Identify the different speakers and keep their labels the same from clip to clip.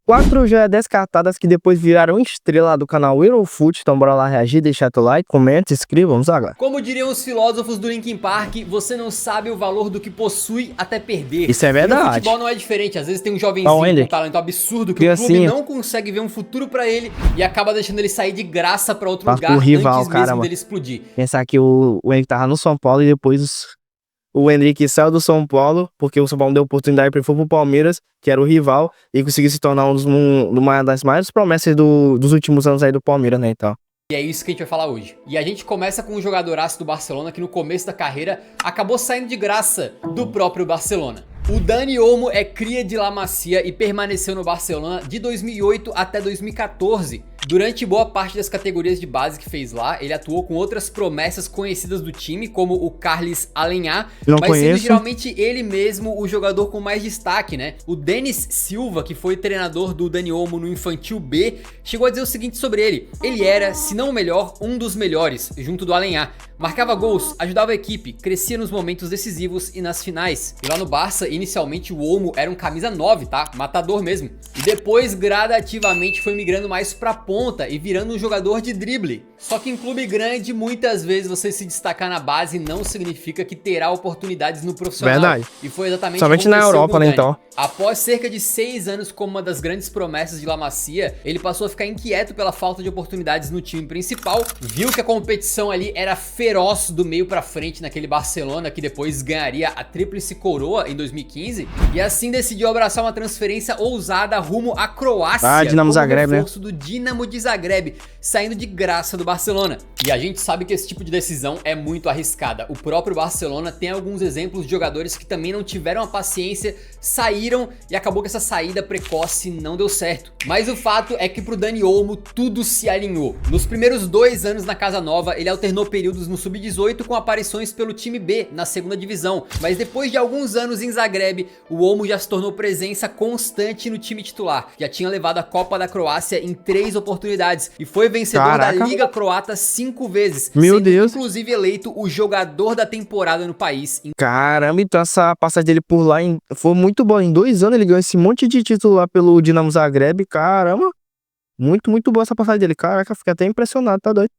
Speaker 1: 4 joias descartadas que depois viraram estrela do canal Eurofoot. Então bora lá reagir, deixar teu like, comenta, se inscreva, vamos lá.
Speaker 2: Como diriam os filósofos do Linkin Park, você não sabe o valor do que possui até perder.
Speaker 1: Isso é verdade.
Speaker 2: E no futebol não é diferente, às vezes tem um jovenzinho com um talento absurdo que o clube não consegue ver um futuro pra ele e acaba deixando ele sair de graça pra outro lugar antes mesmo dele explodir.
Speaker 1: Pensar que o Henrique tava no São Paulo e depois o Henrique saiu do São Paulo, porque o São Paulo deu oportunidade para ele, foi pro Palmeiras, que era o rival, e conseguiu se tornar uma das maiores promessas dos últimos anos aí do Palmeiras, né, então.
Speaker 2: E é isso que a gente vai falar hoje. E a gente começa com um jogadoraço do Barcelona que no começo da carreira acabou saindo de graça do próprio Barcelona. O Dani Olmo é cria de La Masia e permaneceu no Barcelona de 2008 até 2014. Durante boa parte das categorias de base que fez lá, ele atuou com outras promessas conhecidas do time, como o Carles Aleñá, mas sendo geralmente ele mesmo o jogador com mais destaque, né? O Denis Silva, que foi treinador do Dani Olmo no Infantil B, chegou a dizer o seguinte sobre ele: ele era, se não o melhor, um dos melhores, junto do Aleñá. Marcava gols, ajudava a equipe, crescia nos momentos decisivos e nas finais. E lá no Barça, inicialmente o Olmo era um camisa 9, tá? Matador mesmo. E depois, gradativamente, foi migrando mais pra ponta e virando um jogador de drible. Só que em clube grande, muitas vezes você se destacar na base não significa que terá oportunidades no profissional.
Speaker 1: Verdade.
Speaker 2: E foi exatamente
Speaker 1: somente na Europa, né, então.
Speaker 2: Após cerca de 6 anos como uma das grandes promessas de La Masia, ele passou a ficar inquieto pela falta de oportunidades no time principal, viu que a competição ali era feroz do meio pra frente naquele Barcelona, que depois ganharia a tríplice coroa em 2015, e assim decidiu abraçar uma transferência ousada rumo à Croácia,
Speaker 1: Dinamo Zagreb,
Speaker 2: reforço do Dinamo de Zagreb, saindo de graça do Barcelona. E a gente sabe que esse tipo de decisão é muito arriscada. O próprio Barcelona tem alguns exemplos de jogadores que também não tiveram a paciência, saíram e acabou que essa saída precoce não deu certo. Mas o fato é que pro Dani Olmo tudo se alinhou. Nos primeiros 2 anos na Casa Nova, ele alternou períodos no Sub-18 com aparições pelo time B, na segunda divisão. Mas depois de alguns anos em Zagreb, o Olmo já se tornou presença constante no time titular. Já tinha levado a Copa da Croácia em 3 oportunidades e foi vencedor da Liga Croata 5 vezes.
Speaker 1: Meu Deus.
Speaker 2: Inclusive eleito o jogador da temporada no país.
Speaker 1: Caramba, então essa passagem dele por lá foi muito boa. Em 2 anos ele ganhou esse monte de título lá pelo Dinamo Zagreb. Caramba, muito boa essa passagem dele. Caraca, fiquei até impressionado, tá doido.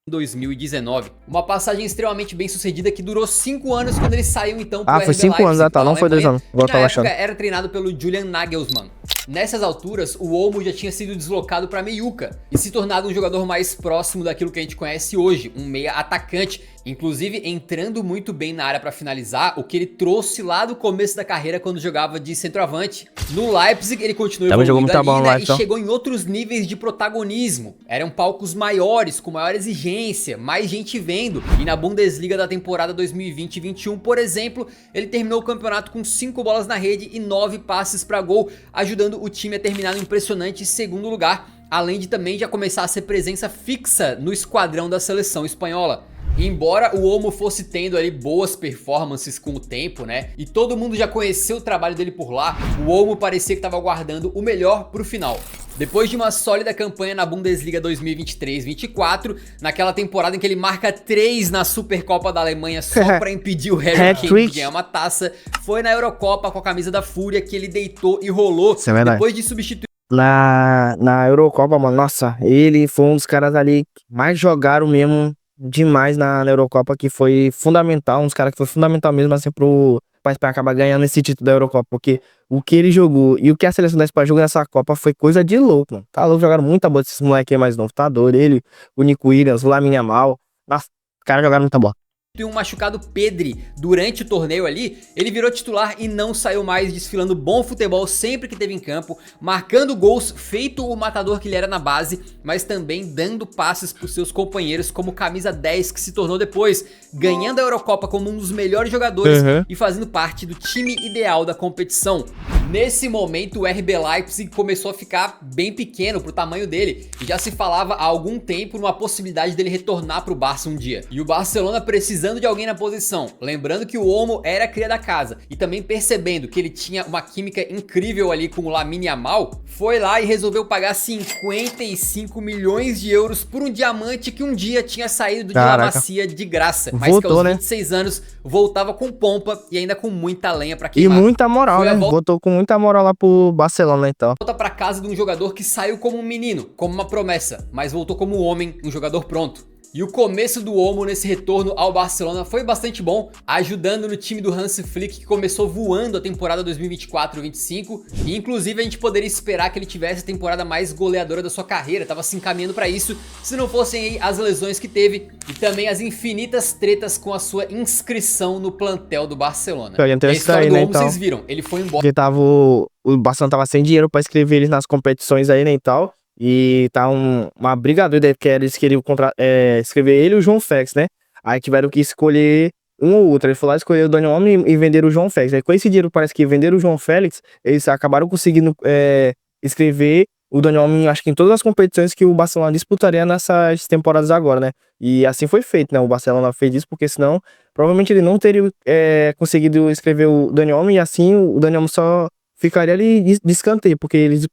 Speaker 2: 2019. Uma passagem extremamente bem sucedida que durou 5 anos quando ele saiu então pro RB
Speaker 1: foi 5 anos, tá? Não foi 2 anos.
Speaker 2: Na época era treinado pelo Julian Nagelsmann. Nessas alturas, o Olmo já tinha sido deslocado para meiuca e se tornado um jogador mais próximo daquilo que a gente conhece hoje, um meia atacante, inclusive entrando muito bem na área para finalizar, o que ele trouxe lá do começo da carreira quando jogava de centroavante. No Leipzig ele continuou evoluindo ali, e chegou em outros níveis de protagonismo. Eram palcos maiores, com maior exigência, mais gente vendo. E na Bundesliga da temporada 2020-21, por exemplo, ele terminou o campeonato com 5 bolas na rede e 9 passes para gol, ajudando o time a terminar no impressionante 2º lugar, além de também já começar a ser presença fixa no esquadrão da seleção espanhola. Embora o Olmo fosse tendo ali boas performances com o tempo, né, e todo mundo já conheceu o trabalho dele por lá, o Olmo parecia que estava guardando o melhor pro final. Depois de uma sólida campanha na Bundesliga 2023-24, naquela temporada em que ele marca 3 na Supercopa da Alemanha só pra impedir o Harry Kane de ganhar uma taça, foi na Eurocopa com a camisa da Fúria que ele deitou e rolou, depois de substituir
Speaker 1: na Eurocopa, mano. Nossa, ele foi um dos caras ali que mais jogaram mesmo demais na Eurocopa, que foi fundamental, uns caras que foi fundamental mesmo assim pra acabar ganhando esse título da Eurocopa, porque o que ele jogou e o que a seleção da Espanha jogou nessa Copa foi coisa de louco, mano. Tá louco, jogaram muita bola esses moleques aí mais novos, tá doido, ele, o Nico Williams, o Lamine Yamal, nossa, os caras jogaram muita bola.
Speaker 2: Um machucado Pedri durante o torneio ali, ele virou titular e não saiu mais, desfilando bom futebol sempre que teve em campo, marcando gols feito o matador que ele era na base, mas também dando passes para os seus companheiros como camisa 10 que se tornou depois, ganhando a Eurocopa como um dos melhores jogadores e fazendo parte do time ideal da competição. Nesse momento o RB Leipzig começou a ficar bem pequeno pro tamanho dele e já se falava há algum tempo numa possibilidade dele retornar pro Barça um dia. E o Barcelona precisando de alguém na posição, lembrando que o Olmo era cria da casa e também percebendo que ele tinha uma química incrível ali com o Lamine Yamal, foi lá e resolveu pagar 55 milhões de euros por um diamante que um dia tinha saído de La Masia de graça, mas que aos 26 anos voltava com pompa e ainda com muita lenha pra queimar.
Speaker 1: E muita moral, né? Voltou com muita moral lá pro Barcelona, então.
Speaker 2: Volta pra casa de um jogador que saiu como um menino, como uma promessa, mas voltou como um homem, um jogador pronto. E o começo do Olmo nesse retorno ao Barcelona foi bastante bom, ajudando no time do Hansi Flick, que começou voando a temporada 2024-25, e inclusive a gente poderia esperar que ele tivesse a temporada mais goleadora da sua carreira, tava se encaminhando pra isso, se não fossem aí as lesões que teve, e também as infinitas tretas com a sua inscrição no plantel do Barcelona. E a história do Olmo, então, vocês viram, ele foi embora.
Speaker 1: O Barcelona tava sem dinheiro pra inscrever eles nas competições aí, né, e tal. E tá uma briga doida, porque eles queriam escrever ele e o João Félix, né? Aí tiveram que escolher um ou outro. Ele foi lá escolher o Dani Olmo e venderam o João Félix. Aí com esse dinheiro, parece que venderam o João Félix, eles acabaram conseguindo escrever o Dani Olmo, acho que em todas as competições que o Barcelona disputaria nessas temporadas agora, né? E assim foi feito, né? O Barcelona fez isso porque senão provavelmente ele não teria conseguido escrever o Dani Olmo, e assim o Dani Olmo só ficaria ali de escanteio, porque eles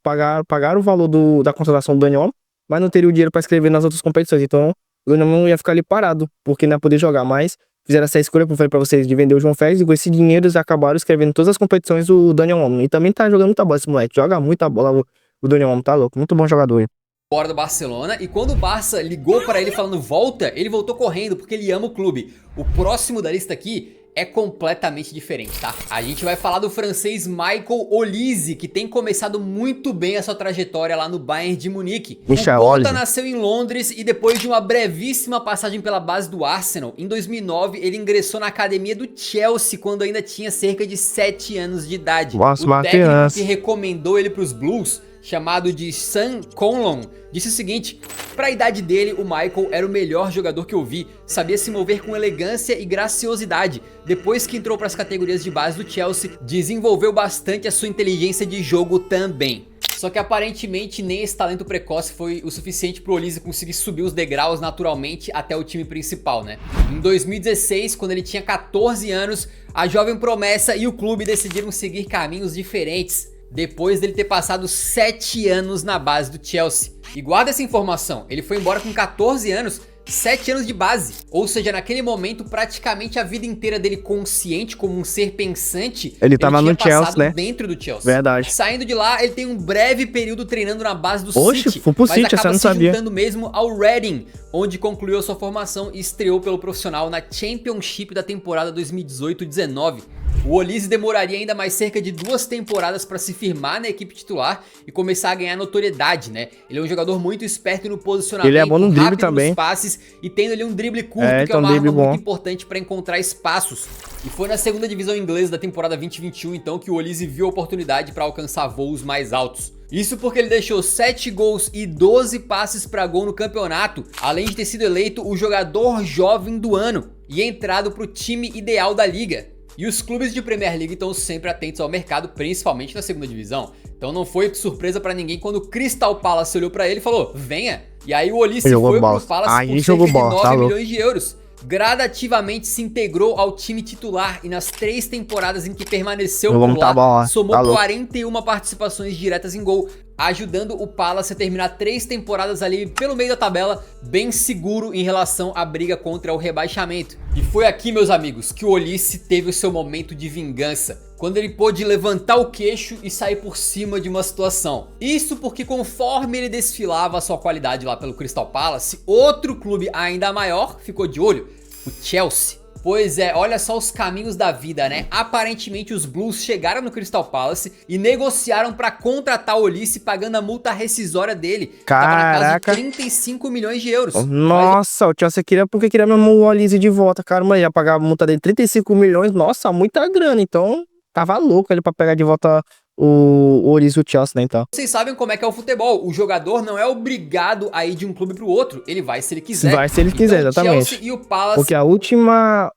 Speaker 1: pagaram o valor da contratação do Dani Olmo, mas não teria o dinheiro para escrever nas outras competições. Então o Dani Olmo ia ficar ali parado, porque não ia poder jogar mais. Fizeram essa escolha, como eu falei pra vocês, de vender o João Félix, e com esse dinheiro eles acabaram escrevendo em todas as competições o Dani Olmo. E também tá jogando muita bola esse moleque, joga muita bola o Dani Olmo, tá louco, muito bom jogador.
Speaker 2: Fora do Barcelona, e quando o Barça ligou para ele falando volta, ele voltou correndo porque ele ama o clube. O próximo da lista aqui é completamente diferente, tá? A gente vai falar do francês Michael Olise, que tem começado muito bem a sua trajetória lá no Bayern de Munique. O ponta nasceu em Londres e depois de uma brevíssima passagem pela base do Arsenal, em 2009 ele ingressou na academia do Chelsea quando ainda tinha cerca de 7 anos de idade.
Speaker 1: Nossa,
Speaker 2: o técnico que recomendou ele para os Blues, chamado de Sam Conlon, disse o seguinte: para a idade dele, o Michael era o melhor jogador que eu vi, sabia se mover com elegância e graciosidade. Depois que entrou para as categorias de base do Chelsea, desenvolveu bastante a sua inteligência de jogo também. Só que aparentemente nem esse talento precoce foi o suficiente para o Olise conseguir subir os degraus naturalmente até o time principal, né? Em 2016, quando ele tinha 14 anos, a jovem promessa e o clube decidiram seguir caminhos diferentes, depois dele ter passado 7 anos na base do Chelsea. E guarda essa informação, ele foi embora com 14 anos, 7 anos de base, ou seja, naquele momento praticamente a vida inteira dele consciente como um ser pensante,
Speaker 1: ele tava no Chelsea, né?
Speaker 2: Dentro do Chelsea.
Speaker 1: Verdade.
Speaker 2: Saindo de lá, ele tem um breve período treinando na base do City,
Speaker 1: foi pro City,
Speaker 2: mas acaba
Speaker 1: não
Speaker 2: se
Speaker 1: sabia.
Speaker 2: juntando mesmo ao Reading, onde concluiu a sua formação e estreou pelo profissional na Championship da temporada 2018-19. O Olise demoraria ainda mais cerca de 2 temporadas para se firmar na equipe titular e começar a ganhar notoriedade, né? Ele é um jogador muito esperto no posicionamento,
Speaker 1: ele é bom no drible também,
Speaker 2: nos passes, e tendo ali um drible curto, que é uma arma muito importante para encontrar espaços. E foi na segunda divisão inglesa da temporada 2021 então que o Olise viu a oportunidade para alcançar voos mais altos. Isso porque ele deixou 7 gols e 12 passes para gol no campeonato, além de ter sido eleito o jogador jovem do ano e entrado para o time ideal da liga. E os clubes de Premier League estão sempre atentos ao mercado, principalmente na segunda divisão. Então não foi surpresa pra ninguém quando o Crystal Palace olhou pra ele e falou: venha. E aí o Olise foi pro Palace por cerca de 9 milhões de euros. Gradativamente se integrou ao time titular e nas 3 temporadas em que permaneceu por lá, somou 41 participações diretas em gol, ajudando o Palace a terminar 3 temporadas ali pelo meio da tabela, bem seguro em relação à briga contra o rebaixamento. E foi aqui, meus amigos, que o Olise teve o seu momento de vingança, quando ele pôde levantar o queixo e sair por cima de uma situação. Isso porque conforme ele desfilava a sua qualidade lá pelo Crystal Palace, outro clube ainda maior ficou de olho, o Chelsea. Pois é, olha só os caminhos da vida, né? Aparentemente os Blues chegaram no Crystal Palace e negociaram pra contratar o Olise, pagando a multa rescisória dele.
Speaker 1: Caraca.
Speaker 2: Tava na casa de 35 milhões de euros.
Speaker 1: Nossa, o Chelsea queria, porque queria mesmo o Olise de volta, cara, mas ia pagar a multa dele 35 milhões, nossa, muita grana, então tava louco ele pra pegar de volta o Olise do Chelsea, né, então.
Speaker 2: Vocês sabem como é que é o futebol, o jogador não é obrigado a ir de um clube pro outro, ele vai se ele quiser.
Speaker 1: Vai se ele quiser, então, exatamente.
Speaker 2: Chelsea e o Palace...
Speaker 1: Porque a última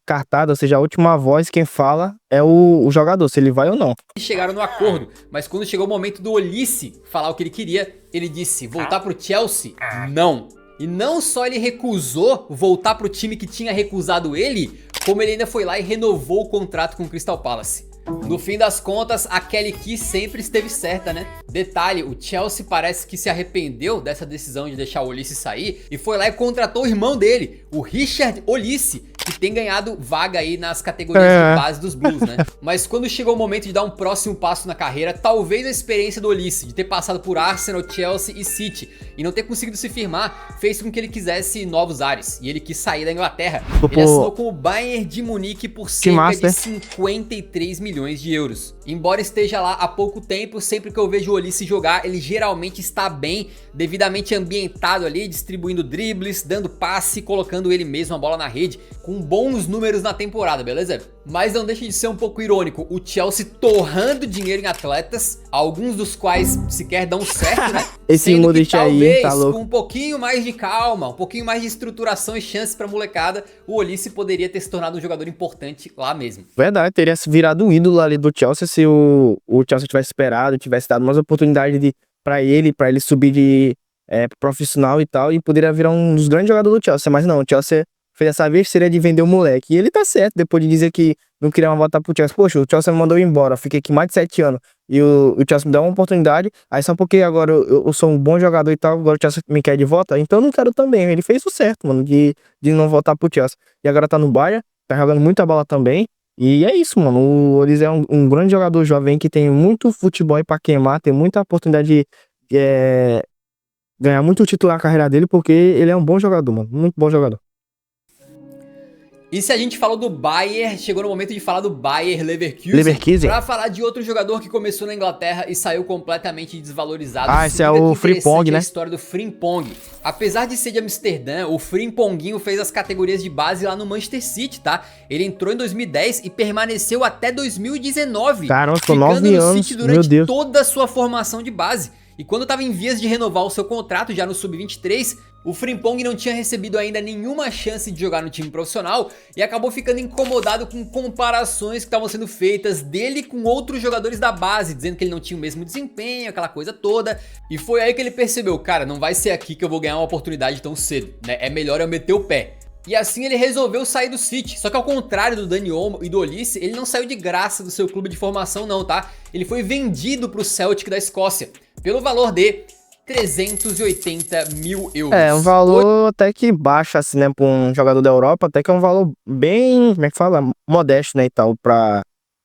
Speaker 1: cartada, ou seja, a última voz, quem fala é o jogador, se ele vai ou não.
Speaker 2: Chegaram no acordo, mas quando chegou o momento do Olise falar o que ele queria, ele disse: voltar pro Chelsea? Não. E não só ele recusou voltar pro time que tinha recusado ele, como ele ainda foi lá e renovou o contrato com o Crystal Palace. No fim das contas, a Kelly Key sempre esteve certa, né? Detalhe, o Chelsea parece que se arrependeu dessa decisão de deixar o Olise sair e foi lá e contratou o irmão dele, o Richard Olise, que que tem ganhado vaga aí nas categorias de base dos Blues, né? Mas quando chegou o momento de dar um próximo passo na carreira, talvez a experiência do Olise, de ter passado por Arsenal, Chelsea e City, e não ter conseguido se firmar, fez com que ele quisesse novos ares, e ele quis sair da Inglaterra. Ele assinou com o Bayern de Munique por cerca de 53 milhões de euros. Embora esteja lá há pouco tempo, sempre que eu vejo o Olise jogar, ele geralmente está bem, devidamente ambientado ali, distribuindo dribles, dando passe, colocando ele mesmo a bola na rede, com bons números na temporada, beleza? Mas não deixa de ser um pouco irônico, o Chelsea torrando dinheiro em atletas, alguns dos quais sequer dão certo, né?
Speaker 1: Esse Modric aí, tá louco.
Speaker 2: Com um pouquinho mais de calma, um pouquinho mais de estruturação e chances pra molecada, o Olise poderia ter se tornado um jogador importante lá mesmo.
Speaker 1: Verdade, teria se virado um ídolo ali do Chelsea se o Chelsea tivesse esperado, tivesse dado mais oportunidade pra ele subir de profissional e tal, e poderia virar um dos grandes jogadores do Chelsea. Mas não, o Chelsea fez essa besteira de vender o moleque. E ele tá certo, depois de dizer que não queria voltar pro Chelsea. Poxa, o Chelsea me mandou embora, fiquei aqui mais de 7 anos. E o Chelsea me deu uma oportunidade, aí só porque agora eu sou um bom jogador e tal, agora o Chelsea me quer de volta, então eu não quero também. Ele fez o certo, mano, de não voltar pro Chelsea. E agora tá no Bayern, tá jogando muita bola também. E é isso, mano. O Olise é um grande jogador jovem que tem muito futebol aí pra queimar, tem muita oportunidade de ganhar muito título na carreira dele, porque ele é um bom jogador, mano. Muito bom jogador.
Speaker 2: E se a gente falou do Bayern, chegou no momento de falar do Bayer Leverkusen. Pra falar de outro jogador que começou na Inglaterra e saiu completamente desvalorizado.
Speaker 1: Esse é o Frimpong, né?
Speaker 2: A história do Frimpong. Apesar de ser de Amsterdã, o Frimponguinho fez as categorias de base lá no Manchester City, tá? Ele entrou em 2010 e permaneceu até 2019.
Speaker 1: Caramba, ficou 9 anos,
Speaker 2: no City durante toda a sua formação de base. E quando estava em vias de renovar o seu contrato já no Sub-23, o Frimpong não tinha recebido ainda nenhuma chance de jogar no time profissional e acabou ficando incomodado com comparações que estavam sendo feitas dele com outros jogadores da base, dizendo que ele não tinha o mesmo desempenho, aquela coisa toda. E foi aí que ele percebeu, cara, não vai ser aqui que eu vou ganhar uma oportunidade tão cedo, né? É melhor eu meter o pé. E assim ele resolveu sair do City, só que ao contrário do Dani Olmo e do Olise, ele não saiu de graça do seu clube de formação não, tá? Ele foi vendido pro Celtic da Escócia, pelo valor de 380 mil euros.
Speaker 1: É, um valor até que baixo, assim, né, pra um jogador da Europa, até que é um valor bem, como é que fala, modesto, né, e tal, pra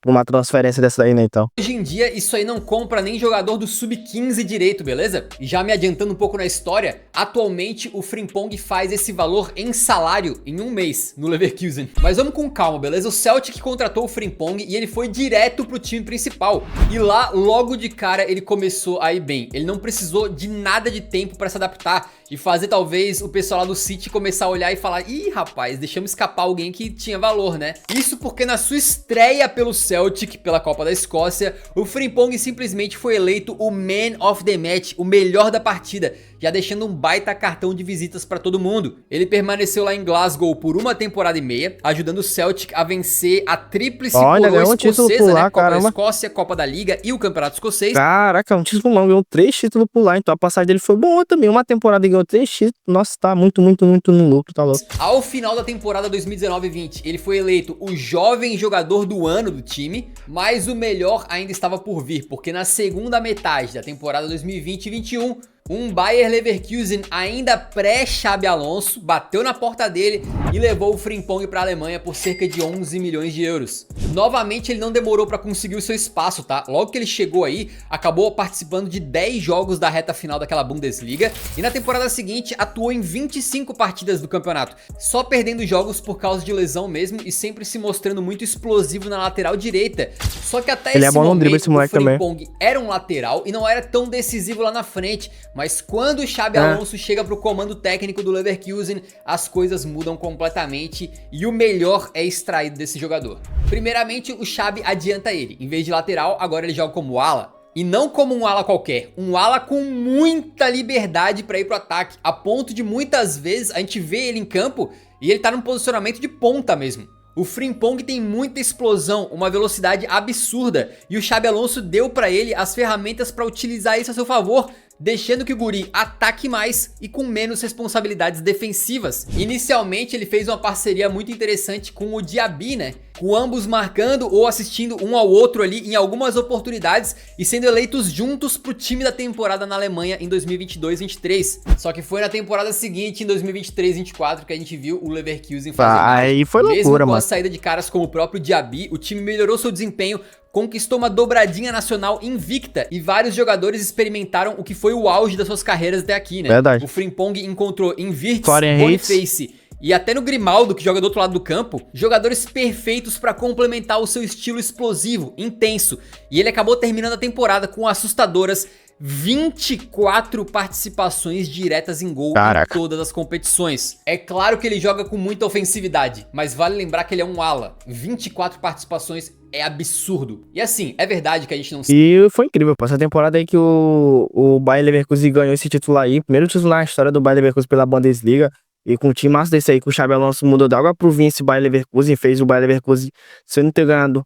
Speaker 1: uma transferência dessa daí, né, então.
Speaker 2: Hoje em dia, isso aí não compra nem jogador do Sub-15 direito, beleza? E já me adiantando um pouco na história, atualmente o Frimpong faz esse valor em salário em um mês no Leverkusen. Mas vamos com calma, beleza? O Celtic contratou o Frimpong e ele foi direto pro time principal. E lá, logo de cara, ele começou a ir bem. Ele não precisou de nada de tempo pra se adaptar e fazer talvez o pessoal lá do City começar a olhar e falar: ih, rapaz, deixamos escapar alguém que tinha valor, né? Isso porque na sua estreia pelo Celtic, pela Copa da Escócia, o Frimpong simplesmente foi eleito o Man of the Match, o melhor da partida, já deixando um baita cartão de visitas pra todo mundo. Ele permaneceu lá em Glasgow por uma temporada e meia, ajudando o Celtic a vencer a tríplice coroa escocesa, né? Copa da Escócia, Copa da Liga e o Campeonato Escocês.
Speaker 1: Caraca, um título longo, ganhou 3 títulos por lá, então a passagem dele foi boa também, uma temporada e ganhou 3 títulos, nossa, tá muito no lucro, tá louco.
Speaker 2: Ao final da temporada 2019-20, ele foi eleito o jovem jogador do ano do time, mas o melhor ainda estava por vir, porque na segunda metade da temporada 2020-21, um Bayer Leverkusen ainda pré-Xabi Alonso bateu na porta dele e levou o Frimpong para a Alemanha por cerca de 11 milhões de euros. Novamente ele não demorou para conseguir o seu espaço, tá? Logo que ele chegou aí, acabou participando de 10 jogos da reta final daquela Bundesliga e na temporada seguinte atuou em 25 partidas do campeonato, só perdendo jogos por causa de lesão mesmo e sempre se mostrando muito explosivo na lateral direita. Só que até esse momento o Frimpong era um lateral e não era tão decisivo lá na frente. Mas quando o Xabi Alonso chega pro comando técnico do Leverkusen, as coisas mudam completamente e o melhor é extraído desse jogador. Primeiramente, o Xabi adianta ele. Em vez de lateral, agora ele joga como ala. E não como um ala qualquer, um ala com muita liberdade para ir pro ataque, a ponto de muitas vezes a gente vê ele em campo e ele tá num posicionamento de ponta mesmo. O Frimpong tem muita explosão, uma velocidade absurda, e o Xabi Alonso deu pra ele as ferramentas pra utilizar isso a seu favor, deixando que o guri ataque mais e com menos responsabilidades defensivas. Inicialmente ele fez uma parceria muito interessante com o Diaby, né? Com ambos marcando ou assistindo um ao outro ali em algumas oportunidades e sendo eleitos juntos pro time da temporada na Alemanha em 2022-23. Só que foi na temporada seguinte, em 2023-24, que a gente viu o Leverkusen fazer
Speaker 1: Aí foi loucura,
Speaker 2: mesmo com
Speaker 1: mano.
Speaker 2: a saída de caras como o próprio Diaby, o time melhorou seu desempenho, conquistou uma dobradinha nacional invicta e vários jogadores experimentaram o que foi o auge das suas carreiras até aqui, né?
Speaker 1: Verdade.
Speaker 2: O Frimpong encontrou em Wirtz,
Speaker 1: Florian
Speaker 2: Boniface e até no Grimaldo, que joga do outro lado do campo, jogadores perfeitos para complementar o seu estilo explosivo, intenso. E ele acabou terminando a temporada com assustadoras 24 participações diretas em gol em todas as competições. É claro que ele joga com muita ofensividade, mas vale lembrar que ele é um ala. 24 participações é absurdo. E assim, é verdade que a gente não...
Speaker 1: E foi incrível, pô. Essa temporada aí que o Bayer Leverkusen ganhou esse título aí, primeiro título na história do Bayer Leverkusen pela Bundesliga. E com um time massa desse aí, que o Xabi Alonso mudou da água pro vinho esse Bayer Leverkusen, fez o Bayer Leverkusen, se eu não ter ganhado,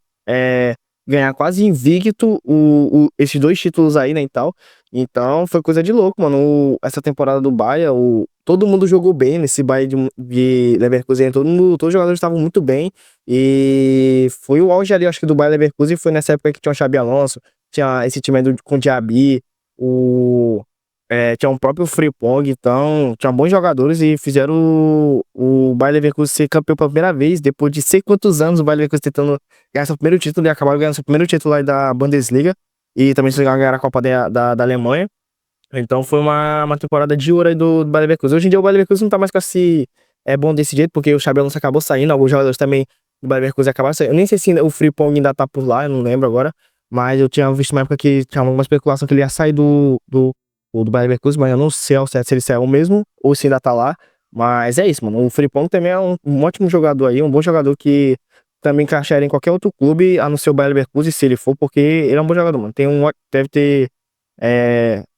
Speaker 1: ganhar quase invicto esses 2 títulos aí, né, e tal. Então, foi coisa de louco, mano. Essa temporada do Bayern, todo mundo jogou bem nesse Bayern de Leverkusen, todos os jogadores estavam muito bem. E foi o auge ali, acho que do Bayern Leverkusen, foi nessa época que tinha o Xabi Alonso, tinha esse time aí com o Diaby, tinha um próprio Frimpong, então tinha bons jogadores e fizeram o Bayer Leverkusen ser campeão pela primeira vez, depois de sei quantos anos o Bayer Leverkusen tentando ganhar seu primeiro título, e acabaram ganhando seu primeiro título aí da Bundesliga, e também ganharam a Copa da Alemanha. Então foi uma temporada de ouro aí do Bayer Leverkusen. Hoje em dia o Bayer Leverkusen não tá mais com esse bom desse jeito, porque o Xabi Alonso acabou saindo, alguns jogadores também do Bayer Leverkusen acabaram saindo. Eu nem sei se o Frimpong ainda tá por lá, eu não lembro agora, mas eu tinha visto uma época que tinha uma especulação que ele ia sair do Bayer Leverkusen, mas eu não sei ao certo se ele saiu mesmo ou se ainda tá lá. Mas é isso, mano. O Frimpong também é um ótimo jogador aí, um bom jogador que também encaixaria em qualquer outro clube, a não ser o Bayer Leverkusen, se ele for, porque ele é um bom jogador, mano. Deve ter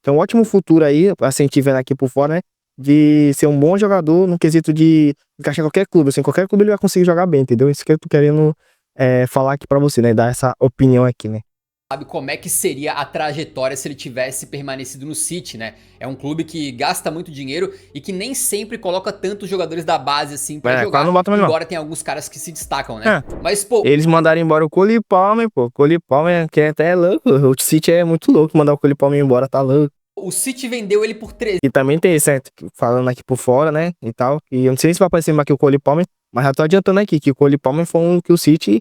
Speaker 1: tem um ótimo futuro aí, assim, vendo aqui por fora, né? De ser um bom jogador no quesito de encaixar em qualquer clube. Assim, qualquer clube ele vai conseguir jogar bem, entendeu? Isso que eu tô querendo falar aqui pra você, né? Dar essa opinião aqui, né?
Speaker 2: Sabe como é que seria a trajetória se ele tivesse permanecido no City, né? É um clube que gasta muito dinheiro e que nem sempre coloca tantos jogadores da base assim pra jogar,
Speaker 1: não bota mesmo,
Speaker 2: embora tem alguns caras que se destacam, né? Mas, pô...
Speaker 1: Eles mandaram embora o Cole Palmer, pô. Cole Palmer, que até é louco. O City é muito louco mandar o Cole Palmer embora, tá louco.
Speaker 2: O City vendeu ele por 13.
Speaker 1: E também tem esse, falando aqui por fora, né, e tal. E eu não sei se vai aparecer mais aqui o Cole Palmer, mas já tô adiantando aqui que o Cole Palmer foi um que o City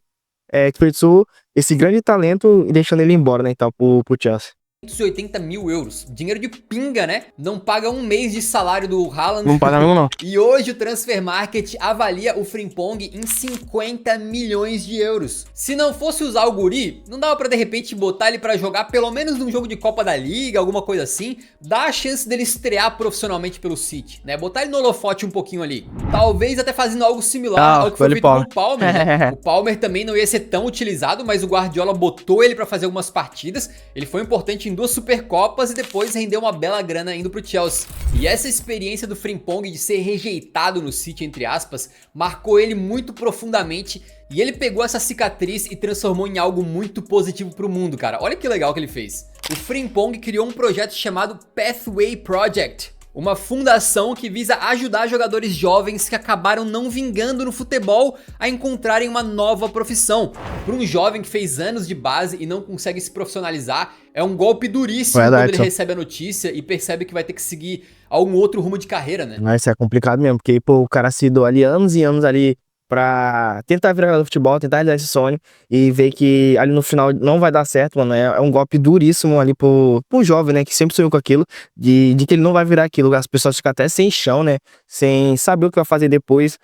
Speaker 1: desperdiçou esse grande talento e deixando ele embora, né, então, pro Chelsea.
Speaker 2: 180 mil euros, dinheiro de pinga, né? Não paga um mês de salário do Haaland.
Speaker 1: Não paga mesmo, não.
Speaker 2: E hoje o Transfermarkt avalia o Frimpong em 50 milhões de euros. Se não fosse usar o guri, não dava pra de repente botar ele pra jogar pelo menos num jogo de Copa da Liga, alguma coisa assim, dar a chance dele estrear profissionalmente pelo City, né? Botar ele no holofote um pouquinho ali. Talvez até fazendo algo similar ao que foi feito com o Palmer, né? O Palmer também não ia ser tão utilizado, mas o Guardiola botou ele pra fazer algumas partidas. Ele foi importante em 2 Supercopas e depois rendeu uma bela grana indo pro Chelsea. E essa experiência do Frimpong de ser rejeitado no City, entre aspas, marcou ele muito profundamente e ele pegou essa cicatriz e transformou em algo muito positivo pro mundo, cara. Olha que legal que ele fez. O Frimpong criou um projeto chamado Pathway Project, uma fundação que visa ajudar jogadores jovens que acabaram não vingando no futebol a encontrarem uma nova profissão. Para um jovem que fez anos de base e não consegue se profissionalizar, é um golpe duríssimo quando ele recebe a notícia e percebe que vai ter que seguir algum outro rumo de carreira, né?
Speaker 1: Mas isso é complicado mesmo, porque pô, o cara se doou ali anos e anos ali pra tentar virar jogador de futebol, tentar realizar esse sonho e ver que ali no final não vai dar certo, mano. É um golpe duríssimo ali pro jovem, né, que sempre sonhou com aquilo, de que ele não vai virar aquilo. As pessoas ficam até sem chão, né, sem saber o que vai fazer depois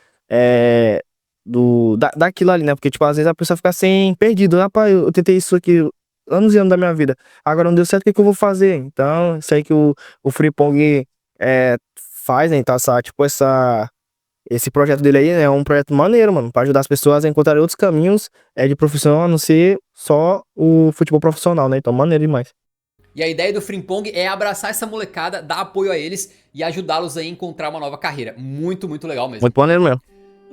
Speaker 1: daquilo ali, né, porque tipo, às vezes a pessoa fica sem perdido. Rapaz, eu tentei isso aqui anos e anos da minha vida, agora não deu certo, o que eu vou fazer? Então, isso aí que o Frimpong faz, né, então esse projeto dele aí é um projeto maneiro, mano, pra ajudar as pessoas a encontrar outros caminhos de profissão, a não ser só o futebol profissional, né? Então, maneiro demais.
Speaker 2: E a ideia do Frimpong é abraçar essa molecada, dar apoio a eles e ajudá-los a encontrar uma nova carreira. Muito, muito legal mesmo.
Speaker 1: Muito maneiro mesmo.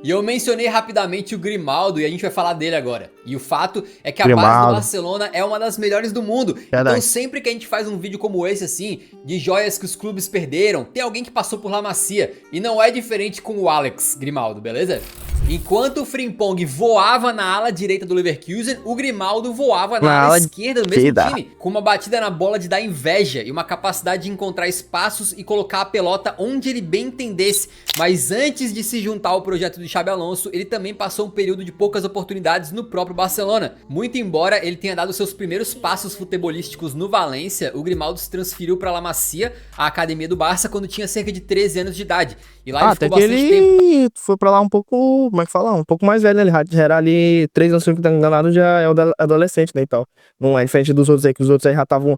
Speaker 2: E eu mencionei rapidamente o Grimaldo e a gente vai falar dele agora. E o fato é que a base do
Speaker 1: Grimaldo.
Speaker 2: Barcelona é uma das melhores do mundo.
Speaker 1: Verdade.
Speaker 2: Então sempre que a gente faz um vídeo como esse assim, de joias que os clubes perderam, tem alguém que passou por La Masia. E não é diferente com o Alex Grimaldo, beleza? Enquanto o Frimpong voava na ala direita do Leverkusen, o Grimaldo voava na ala esquerda do mesmo time, com uma batida na bola de dar inveja e uma capacidade de encontrar espaços e colocar a pelota onde ele bem entendesse. Mas antes de se juntar ao projeto de Xabi Alonso, ele também passou um período de poucas oportunidades no próprio Barcelona. Muito embora ele tenha dado seus primeiros passos futebolísticos no Valência, o Grimaldo se transferiu para La Masia, a academia do Barça, quando tinha cerca de 13 anos de idade. E lá ele ficou bastante tempo.
Speaker 1: Ele foi pra lá um pouco, como é que fala? Um pouco mais velho, né? Ele já era ali 3 anos, se não me engano, já é o adolescente, né, e tal. Não é diferente dos outros aí, que os outros aí já estavam,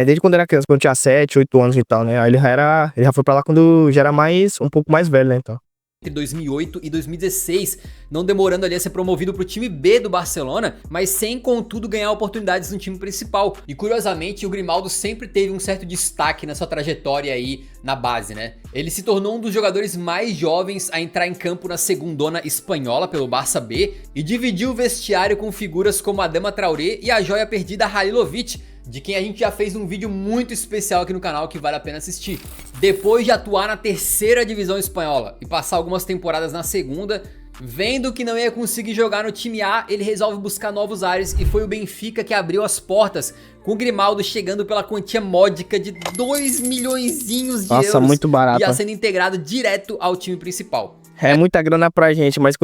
Speaker 1: desde quando era criança, quando tinha 7, 8 anos e tal, né? Aí ele já foi pra lá quando já era um pouco mais velho, né, então.
Speaker 2: Entre 2008 e 2016, não demorando ali a ser promovido para o time B do Barcelona, mas sem contudo ganhar oportunidades no time principal. E curiosamente o Grimaldo sempre teve um certo destaque na sua trajetória aí na base, né? Ele se tornou um dos jogadores mais jovens a entrar em campo na segundona espanhola pelo Barça B e dividiu o vestiário com figuras como Adama Traoré e a joia perdida Halilovic, de quem a gente já fez um vídeo muito especial aqui no canal que vale a pena assistir. Depois de atuar na terceira divisão espanhola e passar algumas temporadas na segunda, vendo que não ia conseguir jogar no time A, ele resolve buscar novos ares e foi o Benfica que abriu as portas, com o Grimaldo chegando pela quantia módica de 2 milhõezinhos de euros.
Speaker 1: Nossa, muito barato.
Speaker 2: E sendo integrado direto ao time principal.
Speaker 1: É muita grana pra gente, mas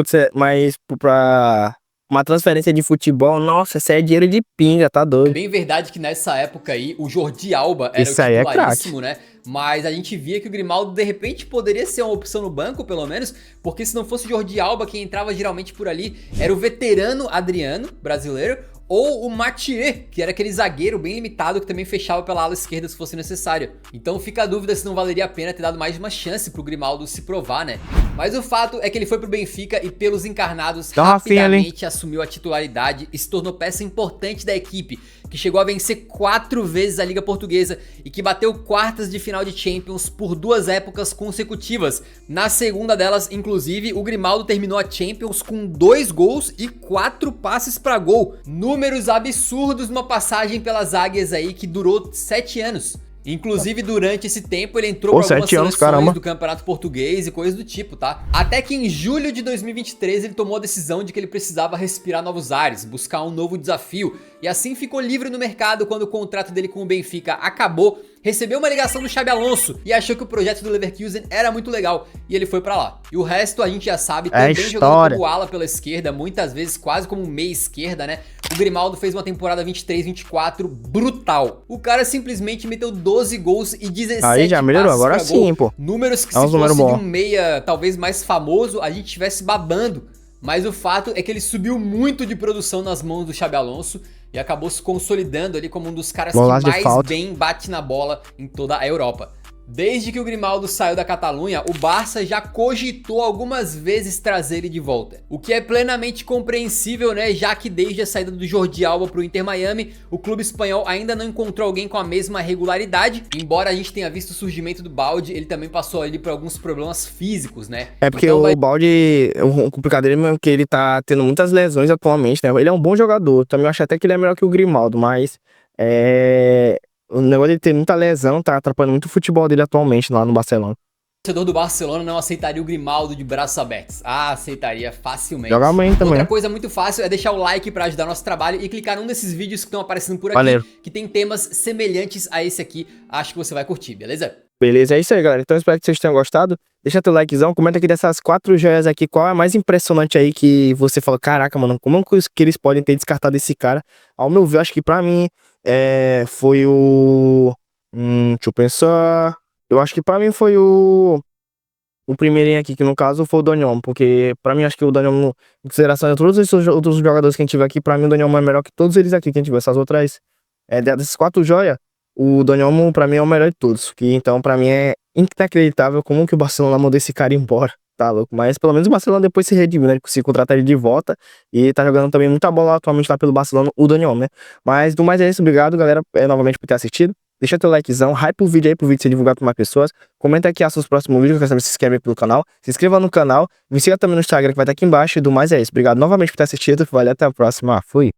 Speaker 1: pra uma transferência de futebol, nossa, isso é dinheiro de pinga, tá
Speaker 2: É
Speaker 1: doido.
Speaker 2: bem verdade que nessa época aí, o Jordi Alba era
Speaker 1: Isso
Speaker 2: o
Speaker 1: aí é
Speaker 2: titularíssimo, né? Mas a gente via que o Grimaldo, de repente, poderia ser uma opção no banco, pelo menos, porque se não fosse o Jordi Alba, quem entrava geralmente por ali era o veterano Adriano, brasileiro, ou o Mathieu, que era aquele zagueiro bem limitado que também fechava pela ala esquerda se fosse necessário. Então fica a dúvida se não valeria a pena ter dado mais uma chance pro Grimaldo se provar, né? Mas o fato é que ele foi pro Benfica e pelos encarnados rapidamente assumiu a titularidade e se tornou peça importante da equipe, que chegou a vencer 4 vezes a Liga Portuguesa e que bateu quartas de final de Champions por 2 épocas consecutivas. Na segunda delas, inclusive, o Grimaldo terminou a Champions com 2 gols e 4 passes pra gol. Números absurdos numa passagem pelas águias aí que durou 7 anos. Inclusive, durante esse tempo, ele entrou para algumas seleções do Campeonato Português e coisas do tipo, tá? Até que em julho de 2023, ele tomou a decisão de que ele precisava respirar novos ares, buscar um novo desafio. E assim ficou livre no mercado quando o contrato dele com o Benfica acabou. Recebeu uma ligação do Xabi Alonso e achou que o projeto do Leverkusen era muito legal. E ele foi pra lá. E o resto a gente já sabe, também jogando como ala pela esquerda, muitas vezes quase como meia esquerda, né? O Grimaldo fez uma temporada 23-24 brutal. O cara simplesmente meteu 12 gols e 17
Speaker 1: aí já melhorou, agora sim, pô.
Speaker 2: Números que se fosse de um meia talvez mais famoso, a gente estivesse babando. Mas o fato é que ele subiu muito de produção nas mãos do Xabi Alonso e acabou se consolidando ali como um dos caras que mais bem bate na bola em toda a Europa. Desde que o Grimaldo saiu da Catalunha, o Barça já cogitou algumas vezes trazer ele de volta. O que é plenamente compreensível, né? Já que desde a saída do Jordi Alba pro Inter Miami, o clube espanhol ainda não encontrou alguém com a mesma regularidade. Embora a gente tenha visto o surgimento do Balde, ele também passou ali por alguns problemas físicos, né?
Speaker 1: É porque então, o Balde, o complicado dele é que ele tá tendo muitas lesões atualmente, né? Ele é um bom jogador, também eu acho até que ele é melhor que o Grimaldo, mas o negócio de ter muita lesão tá atrapalhando muito o futebol dele atualmente lá no Barcelona.
Speaker 2: O torcedor do Barcelona não aceitaria o Grimaldo de braços abertos. aceitaria facilmente.
Speaker 1: Joga bem também.
Speaker 2: Outra coisa muito fácil é deixar o like pra ajudar nosso trabalho e clicar num desses vídeos que estão aparecendo por aqui, que tem temas semelhantes a esse aqui. Acho que você vai curtir, beleza?
Speaker 1: Beleza, é isso aí, galera. Então espero que vocês tenham gostado. Deixa teu likezão, comenta aqui dessas 4 joias aqui, qual é a mais impressionante aí que você falou, caraca, mano, como que eles podem ter descartado esse cara? Ao meu ver, acho que pra mim foi o... deixa eu pensar... Eu acho que pra mim foi o primeirinho aqui, que no caso foi o Daniel, porque pra mim acho que o Daniel, em consideração de todos esses outros jogadores que a gente tiver aqui, pra mim o Daniel é melhor que todos eles aqui que a gente viu. Essas outras, dessas 4 joias, o Daniel pra mim é o melhor de todos. Que, então pra mim é inacreditável como que o Barcelona mandou esse cara embora, tá louco? Mas pelo menos o Barcelona depois se redimiu, né? Ele conseguiu contratar ele de volta e tá jogando também muita bola atualmente lá pelo Barcelona, o Daniel, né? Mas do mais é isso, obrigado galera novamente por ter assistido. deixa teu likezão, hype o vídeo aí pro vídeo ser divulgado pra mais pessoas. Comenta aqui os próximos vídeos, eu quero saber se inscreve pelo canal. Se inscreva no canal, me siga também no Instagram que vai estar aqui embaixo e do mais é isso. Obrigado novamente por ter assistido, valeu, até a próxima, fui!